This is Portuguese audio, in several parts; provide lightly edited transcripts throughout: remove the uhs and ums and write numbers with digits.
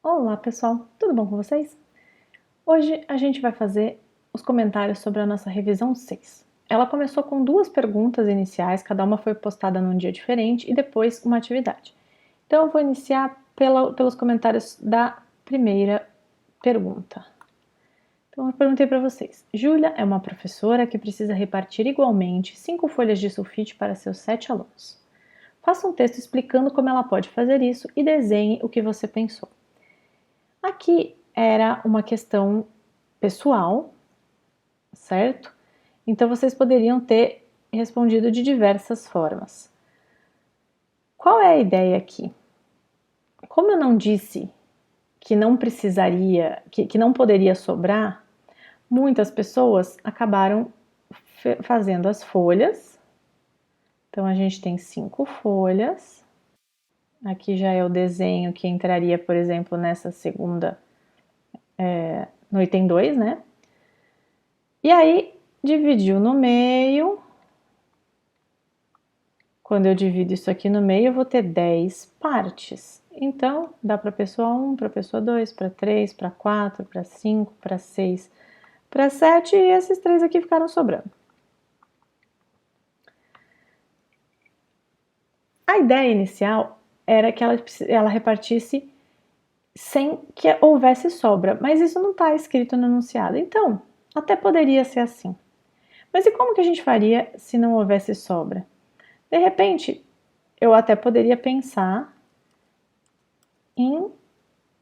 Olá pessoal, tudo bom com vocês? Hoje a gente vai fazer os comentários sobre a nossa revisão 6. Ela começou com duas perguntas iniciais, cada uma foi postada num dia diferente e depois uma atividade. Então eu vou iniciar pelos comentários da primeira pergunta. Então eu perguntei para vocês. Júlia é uma professora que precisa repartir igualmente 5 folhas de sulfite para seus 7 alunos. Faça um texto explicando como ela pode fazer isso e desenhe o que você pensou. Aqui era uma questão pessoal, certo? Então vocês poderiam ter respondido de diversas formas. Qual é a ideia aqui? Como eu não disse que não precisaria, que não poderia sobrar, muitas pessoas acabaram fazendo as folhas. Então a gente tem 5 folhas. Aqui já é o desenho que entraria, por exemplo, nessa segunda, no item 2, né? E aí, dividiu no meio. Quando eu divido isso aqui no meio, eu vou ter 10 partes. Então, dá para a pessoa 1, para a pessoa 2, para 3, para 4, para 5, para 6, para 7 e esses 3 aqui ficaram sobrando. A ideia inicial era que ela repartisse sem que houvesse sobra, mas isso não está escrito no enunciado. Então, até poderia ser assim. Mas e como que a gente faria se não houvesse sobra? De repente, eu até poderia pensar em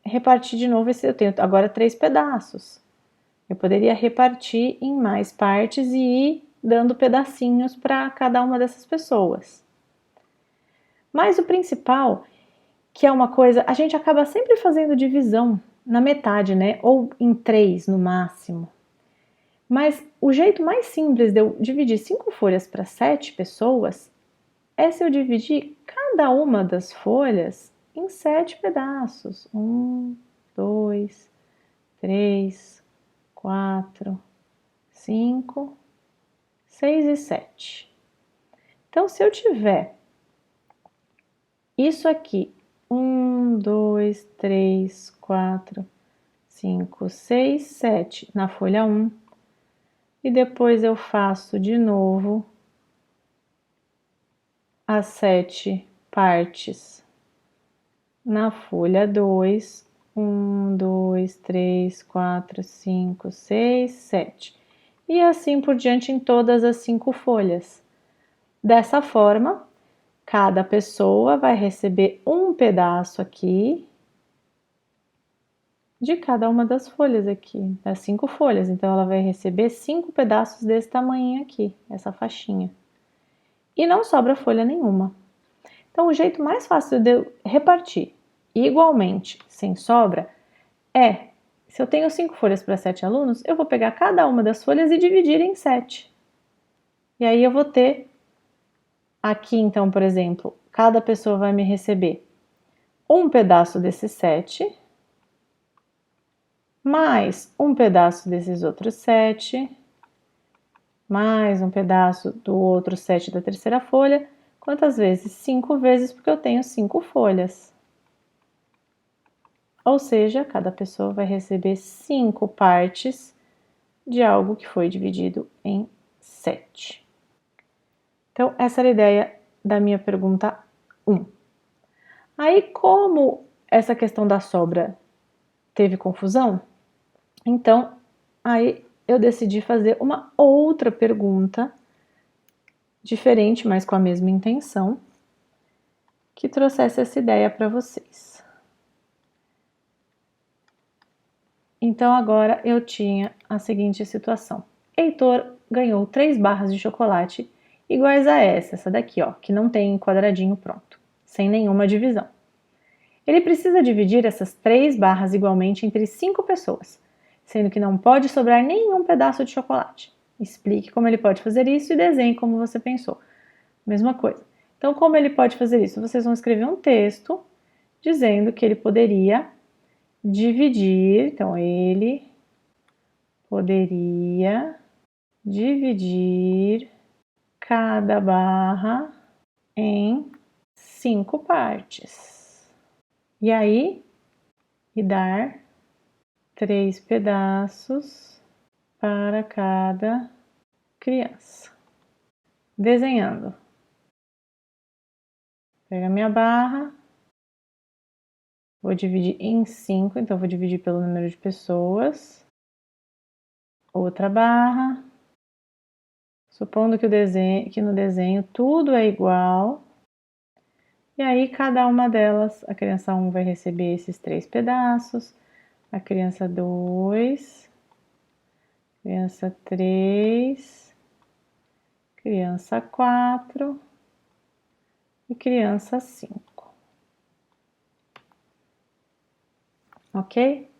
repartir de novo eu tenho agora 3 pedaços. Eu poderia repartir em mais partes e ir dando pedacinhos para cada uma dessas pessoas. Mas o principal, que é uma coisa, a gente acaba sempre fazendo divisão na metade, né? Ou em 3 no máximo. Mas o jeito mais simples de eu dividir 5 folhas para 7 pessoas é se eu dividir cada uma das folhas em 7 pedaços. 1, 2, 3, 4, 5, 6 e 7. Então, se eu tiver isso aqui, 1, 2, 3, 4, 5, 6, 7 na folha 1, e depois eu faço de novo as 7 partes na folha 2, 1, 2, 3, 4, 5, 6, 7. E assim por diante em todas as 5 folhas. Dessa forma, cada pessoa vai receber um pedaço aqui de cada uma das folhas aqui, das 5 folhas. Então, ela vai receber 5 pedaços desse tamanho aqui, essa faixinha. E não sobra folha nenhuma. Então, o jeito mais fácil de eu repartir igualmente, sem sobra, é, se eu tenho 5 folhas para 7 alunos, eu vou pegar cada uma das folhas e dividir em 7. E aí eu vou ter aqui, então, por exemplo, cada pessoa vai me receber um pedaço desses 7, mais um pedaço desses outros 7, mais um pedaço do outro 7 da terceira folha. Quantas vezes? 5 vezes, porque eu tenho 5 folhas. Ou seja, cada pessoa vai receber 5 partes de algo que foi dividido em 7. Então, essa era a ideia da minha pergunta 1. Aí, como essa questão da sobra teve confusão, então aí eu decidi fazer uma outra pergunta diferente, mas com a mesma intenção, que trouxesse essa ideia para vocês. Então agora eu tinha a seguinte situação. Heitor ganhou 3 barras de chocolate iguais a essa daqui, ó, que não tem quadradinho pronto, sem nenhuma divisão. Ele precisa dividir essas 3 barras igualmente entre 5 pessoas, sendo que não pode sobrar nenhum pedaço de chocolate. Explique como ele pode fazer isso e desenhe como você pensou. Mesma coisa. Então, como ele pode fazer isso? Vocês vão escrever um texto dizendo que ele poderia dividir, então ele poderia dividir cada barra em 5 partes. E aí, e dar 3 pedaços para cada criança. Desenhando. Pega a minha barra, vou dividir em 5, então vou dividir pelo número de pessoas. Outra barra. Supondo que no desenho tudo é igual. E aí, cada uma delas, a criança 1 vai receber esses 3 pedaços, a criança 2, criança 3, criança 4 e criança 5. Ok?